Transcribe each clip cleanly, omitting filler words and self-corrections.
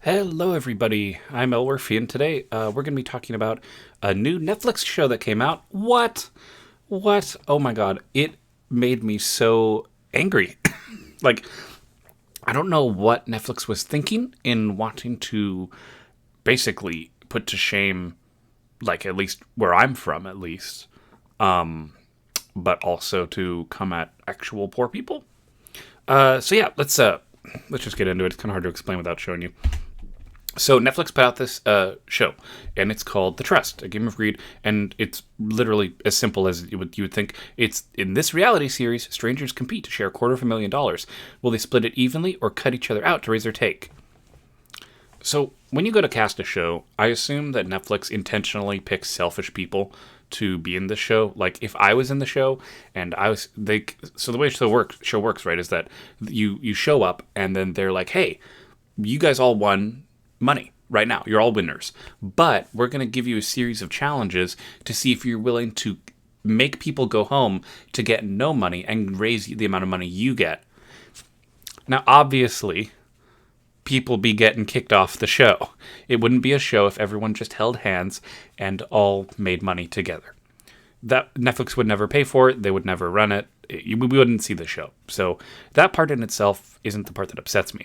Hello, everybody. I'm Elworthy, and today we're going to be talking about a new Netflix show that came out. What? What? Oh my god. It made me so angry. like, I don't know what Netflix was thinking in wanting to basically put to shame, like, at least where I'm from, at least, but also to come at actual poor people. So let's just get into it. It's kind of hard to explain without showing you. So Netflix put out this show, and it's called The Trust, a game of greed, and it's literally as simple as you would think. It's in this reality series, strangers compete to share $250,000. Will they split it evenly or cut each other out to raise their take? So when you go to cast a show, I assume that Netflix intentionally picks selfish people to be in the show. Like if I was in the show and so the way show works, right, is that you show up and then they're like, hey, you guys all won money right now. You're all winners. But we're going to give you a series of challenges to see if you're willing to make people go home to get no money and raise the amount of money you get. Now, obviously, people be getting kicked off the show. It wouldn't be a show if everyone just held hands and all made money together. That Netflix would never pay for it. They would never run it. We wouldn't see the show. So that part in itself isn't the part that upsets me.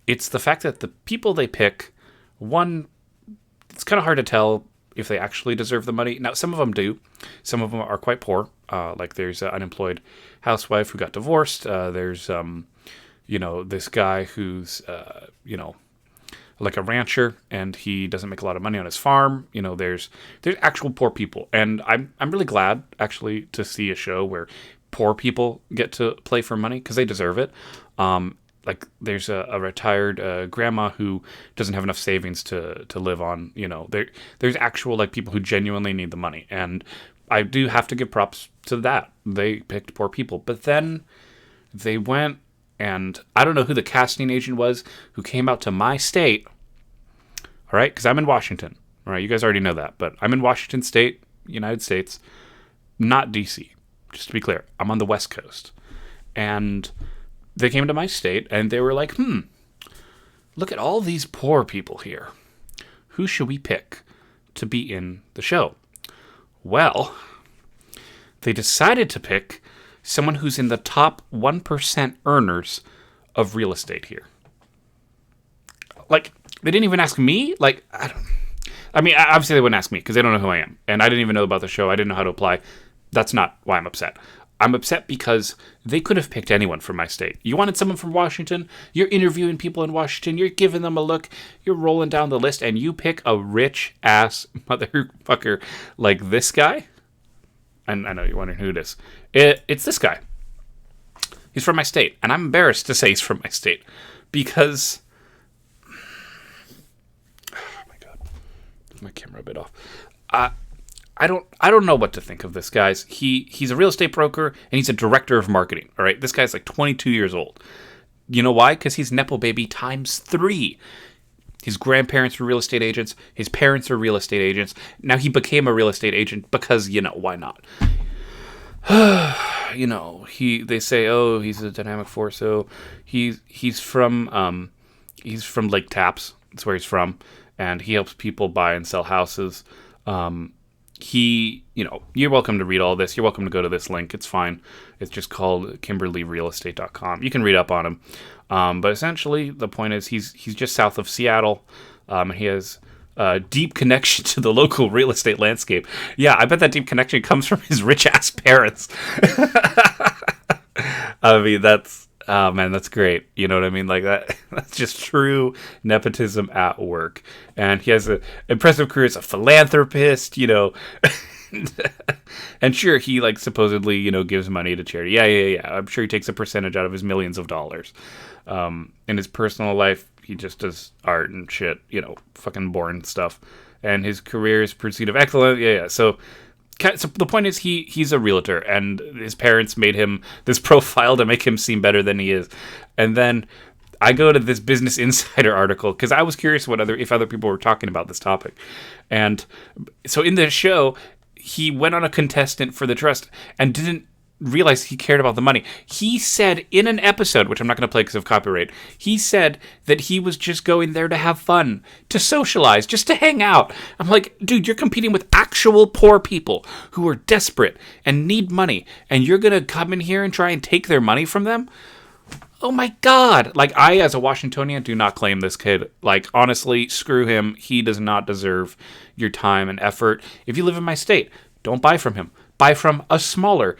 It's the fact that the people they pick, one, it's kind of hard to tell if they actually deserve the money. Now, some of them do. Some of them are quite poor. Like there's an unemployed housewife who got divorced. There's, this guy who's, like a rancher, and he doesn't make a lot of money on his farm. There's actual poor people, and I'm really glad actually to see a show where poor people get to play for money because they deserve it. Like there's a retired grandma who doesn't have enough savings to live on. There's actual like people who genuinely need the money, and I do have to give props to that. They picked poor people, but then they went, and I don't know who the casting agent was who came out to my state. All right, because I'm in Washington. All right, you guys already know that, but I'm in Washington State, United States, not DC. Just to be clear, I'm on the West Coast, and they came to my state and they were like, look at all these poor people here. Who should we pick to be in the show? Well, they decided to pick someone who's in the top 1% earners of real estate here. Like, they didn't even ask me. Like, obviously they wouldn't ask me because they don't know who I am. And I didn't even know about the show. I didn't know how to apply. That's not why I'm upset. I'm upset because they could have picked anyone from my state. You wanted someone from Washington? You're interviewing people in Washington. You're giving them a look. You're rolling down the list, and you pick a rich-ass motherfucker like this guy? And I know you're wondering who it is. It's this guy. He's from my state, and I'm embarrassed to say he's from my state because... Oh, my God. My camera a bit off. I don't know what to think of this, guys. He's a real estate broker, and he's a director of marketing, all right? This guy's like 22 years old. You know why? Because he's Nepo Baby times 3. His grandparents were real estate agents. His parents were real estate agents. Now he became a real estate agent because, why not? They say, oh, he's a dynamic force. So he's from Lake Tapps. That's where he's from. And he helps people buy and sell houses. You're welcome to read all this. You're welcome to go to this link. It's fine. It's just called KimberlyRealEstate.com. You can read up on him. But essentially, the point is he's just south of Seattle. He has a deep connection to the local real estate landscape. Yeah, I bet that deep connection comes from his rich-ass parents. I mean, that's great. You know what I mean? Like that's just true nepotism at work. And he has an impressive career as a philanthropist, and sure, he like supposedly, gives money to charity. Yeah. I'm sure he takes a percentage out of his millions of dollars. In his personal life, he just does art and shit, fucking boring stuff. And his career is pursuit of excellence. Yeah. So the point is he's a realtor, and his parents made him this profile to make him seem better than he is. And then I go to this Business Insider article because I was curious if other people were talking about this topic. And so in the show, he went on a contestant for the trust and didn't realize he cared about the money. He said in an episode, which I'm not going to play because of copyright, he said that he was just going there to have fun, to socialize, just to hang out. I'm like, dude, you're competing with actual poor people who are desperate and need money, and you're going to come in here and try and take their money from them? Oh my God. Like, I, as a Washingtonian, do not claim this kid. Like, honestly, screw him. He does not deserve your time and effort. If you live in my state, don't buy from him. Buy from a smaller,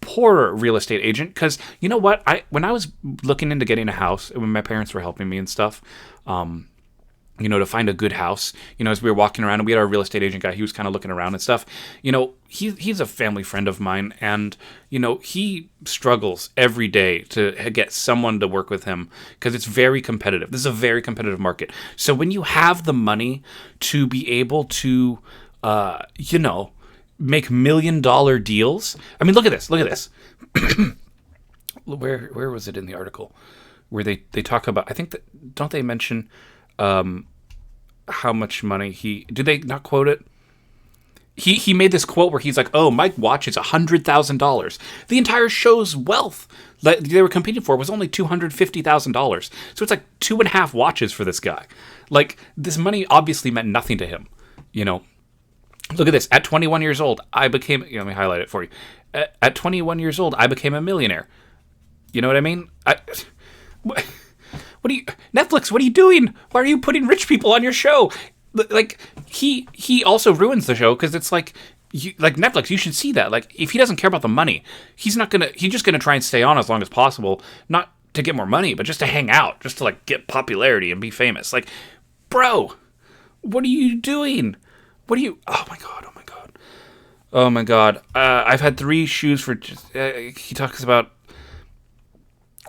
poorer real estate agent. Because you know what? When I was looking into getting a house, when my parents were helping me and stuff, to find a good house, as we were walking around, and we had our real estate agent guy, he was kind of looking around and stuff, he's a family friend of mine, and, he struggles every day to get someone to work with him because it's very competitive. This is a very competitive market. So when you have the money to be able to, make $1 million deals. I mean, look at this. Where was it in the article where they talk about, I think that, don't they mention how much money did they not quote it? He made this quote where he's like, oh, my watch is $100,000. The entire show's wealth that they were competing for was only $250,000. So it's like 2.5 watches for this guy. Like, this money obviously meant nothing to him, Look at this. At 21 years old, I became... let me highlight it for you. At 21 years old, I became a millionaire. You know what I mean? What are you... Netflix, what are you doing? Why are you putting rich people on your show? Like, he also ruins the show because it's like... like Netflix, you should see that. Like, if he doesn't care about the money, he's just gonna try and stay on as long as possible. Not to get more money, but just to hang out. Just to, like, get popularity and be famous. Like, bro, what are you doing? What are you... Oh, my God. Oh, my God. I've had 3 shoes for... he talks about...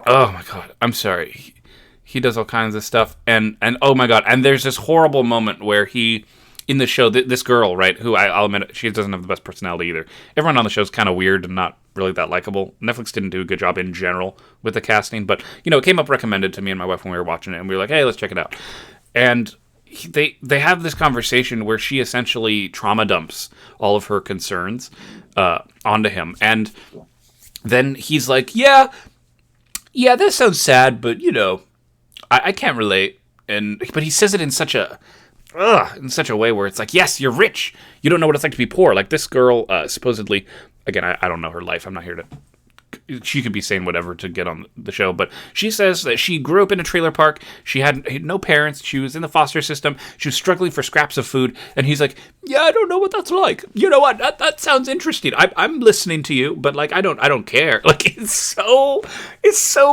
Oh, my God. I'm sorry. He does all kinds of stuff. And oh, my God. And there's this horrible moment where he... In the show, this girl, right, who I'll admit, she doesn't have the best personality either. Everyone on the show is kind of weird and not really that likable. Netflix didn't do a good job in general with the casting. But, it came up recommended to me and my wife when we were watching it. And we were like, hey, let's check it out. And... They have this conversation where she essentially trauma dumps all of her concerns onto him, and then he's like, yeah, that sounds sad, but I can't relate. But he says it in such a way where it's like, yes, you're rich, you don't know what it's like to be poor. Like this girl, supposedly, again, I don't know her life. I'm not here to. She could be saying whatever to get on the show, but she says that she grew up in a trailer park. She had no parents. She was in the foster system. She was struggling for scraps of food. And he's like, yeah, I don't know what that's like. You know what? That sounds interesting. I'm listening to you, but like, I don't care. Like, it's so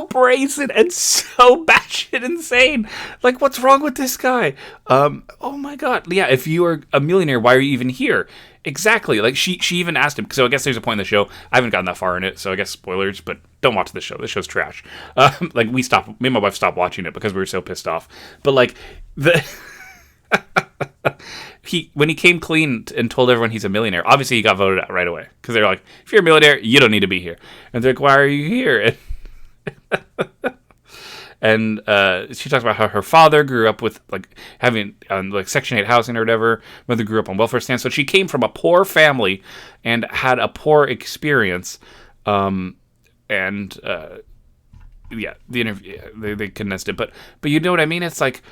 brazen and so batshit insane. Like, what's wrong with this guy? Oh my God. Yeah. If you are a millionaire, why are you even here? Exactly. Like, she even asked him, so I guess there's a point in the show, I haven't gotten that far in it, so I guess spoilers, but don't watch this show. This show's trash. Like, me and my wife stopped watching it because we were so pissed off. But, like, when he came clean and told everyone he's a millionaire, obviously he got voted out right away. Because they're like, if you're a millionaire, you don't need to be here. And they're like, why are you here? And she talks about how her father grew up with having Section 8 housing or whatever. Mother grew up on welfare stands, so she came from a poor family and had a poor experience. The interview, they condensed it, but you know what I mean. It's like,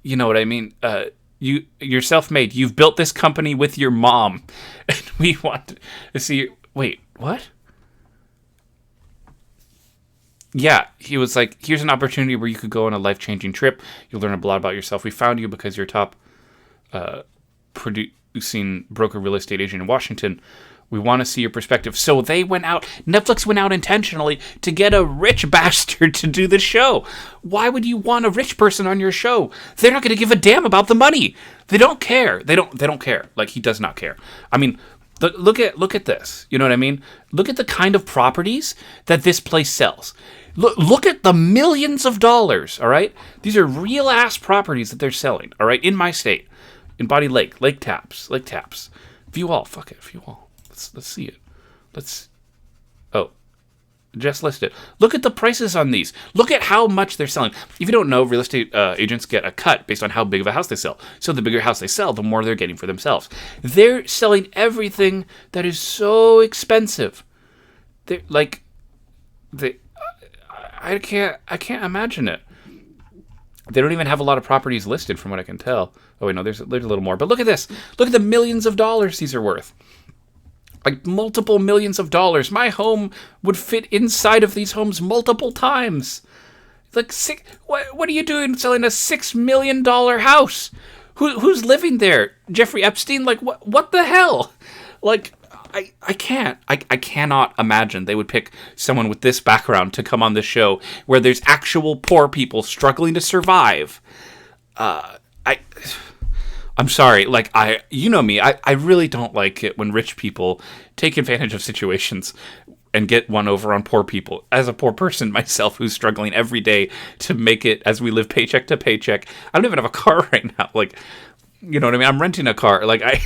you know what I mean. You're self-made. You've built this company with your mom, and we want to see. Wait, what? Yeah, he was like, here's an opportunity where you could go on a life-changing trip. You'll learn a lot about yourself. We found you because you're top producing broker real estate agent in Washington. We want to see your perspective. So they went out, Netflix went out intentionally to get a rich bastard to do the show. Why would you want a rich person on your show? They're not going to give a damn about the money. They don't care. They don't care. Like, he does not care. I mean, look at this. You know what I mean? Look at the kind of properties that this place sells. Look at the millions of dollars, all right? These are real-ass properties that they're selling, all right, in my state. In Body Lake, Lake Taps. View all, fuck it, View all. Let's see it. Just listed. Look at the prices on these. Look at how much they're selling. If you don't know, real estate agents get a cut based on how big of a house they sell. So the bigger house they sell, the more they're getting for themselves. They're selling everything that is so expensive. like they, I can't imagine it. They don't even have a lot of properties listed, from what I can tell. Oh wait, no, there's a little more. But look at this. Look at the millions of dollars these are worth. Like multiple millions of dollars. My home would fit inside of these homes multiple times. Like what are you doing selling a $6 million house? Who's living there? Jeffrey Epstein? Like what the hell? Like I cannot imagine they would pick someone with this background to come on this show where there's actual poor people struggling to survive. I'm sorry, like you know me, I really don't like it when rich people take advantage of situations and get one over on poor people. As a poor person myself who's struggling every day to make it as we live paycheck to paycheck, I don't even have a car right now. Like, you know what I mean? I'm renting a car. Like I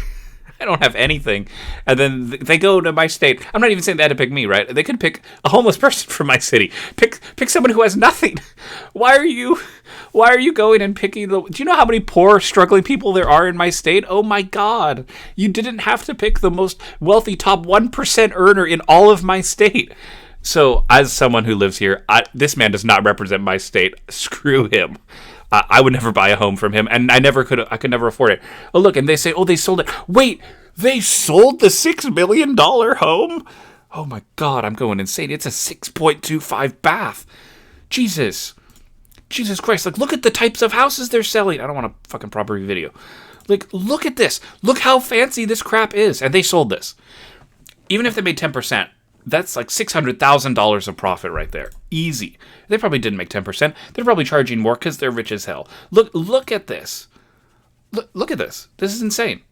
don't have anything. And then they go to my state. I'm not even saying they had to pick me, right? They could pick a homeless person from my city. Pick someone who has nothing. Why are you going and picking do you know how many poor, struggling people there are in my state? Oh my God. You didn't have to pick the most wealthy top 1% earner in all of my state. So, as someone who lives here, this man does not represent my state. Screw him. I would never buy a home from him, and I could never afford it. Oh, look, and they say, oh, they sold it. Wait, they sold the $6 million home? Oh my God, I'm going insane. It's a 6.25 bath. Jesus Christ, like, look at the types of houses they're selling. I don't want a fucking property video. Like, look at this. Look how fancy this crap is. And they sold this. Even if they made 10%, that's like $600,000 of profit right there. Easy. They probably didn't make 10%. They're probably charging more because they're rich as hell. Look at this. Look at this. This is insane.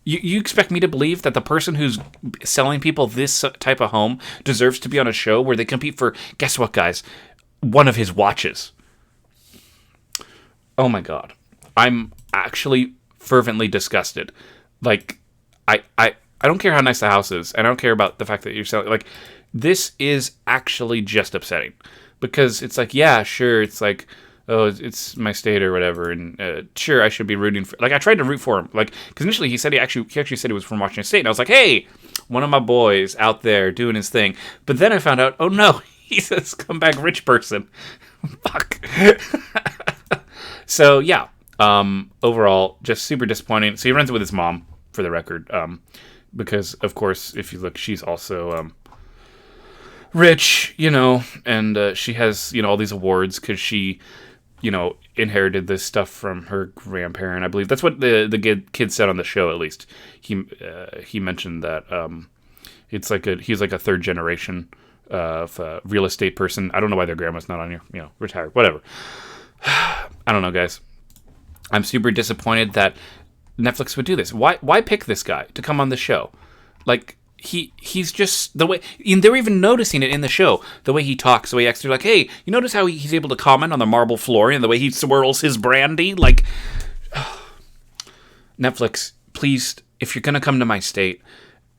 You expect me to believe that the person who's selling people this type of home deserves to be on a show where they compete for, guess what, guys? One of his watches. Oh my God. I'm actually fervently disgusted. Like, I don't care how nice the house is, and I don't care about the fact that you're selling. Like, this is actually just upsetting, because it's like, yeah, sure, it's like, oh, it's my state or whatever, and sure, I should be rooting for. Like, I tried to root for him, like, because initially he actually said he was from Washington State, and I was like, hey, one of my boys out there doing his thing. But then I found out, oh no, he's a scumbag rich person. Fuck. So yeah, overall, just super disappointing. So he runs it with his mom, for the record. Because, of course, if you look, she's also rich, you know, and she has, you know, all these awards because she, you know, inherited this stuff from her grandparent. I believe that's what the kid said on the show. At least he mentioned that he's like a third generation of real estate person. I don't know why their grandma's not on here, you know, retired, whatever. I don't know, guys. I'm super disappointed that Netflix would do this. Why pick this guy to come on the show? Like, he's just the way, and they're even noticing it in the show, the way he talks, the way he acts. They're like, hey, you notice how he's able to comment on the marble floor and the way he swirls his brandy? Like, Netflix, please, if you're gonna come to my state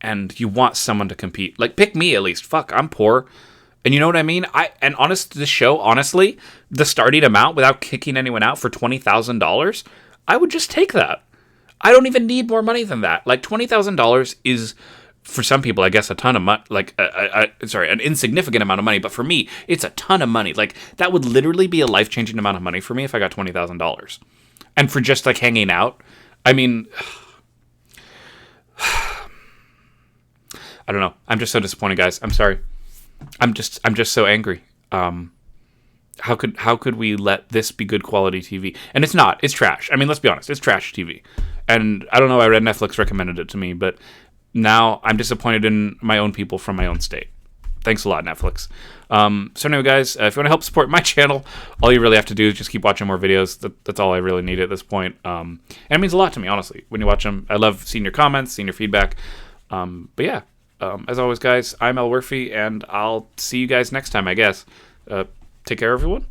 and you want someone to compete, like, pick me at least. Fuck, I'm poor. And you know what I mean? This show, honestly, the starting amount without kicking anyone out for $20,000, I would just take that. I don't even need more money than that. Like, $20,000 is, for some people, I guess, a ton of money. Like, an insignificant amount of money. But for me, it's a ton of money. Like, that would literally be a life-changing amount of money for me if I got $20,000. And for just, like, hanging out, I mean, I don't know. I'm just so disappointed, guys. I'm sorry. I'm just so angry. How could we let this be good quality TV? And it's not. It's trash. I mean, let's be honest. It's trash TV. And I don't know. I read Netflix recommended it to me, but now I'm disappointed in my own people from my own state. Thanks a lot, Netflix. So anyway, guys, if you want to help support my channel, all you really have to do is just keep watching more videos. That's all I really need at this point. And it means a lot to me, honestly, when you watch them. I love seeing your comments, seeing your feedback. But yeah, as always, guys, I'm El Worfy, and I'll see you guys next time, I guess. Take care, everyone.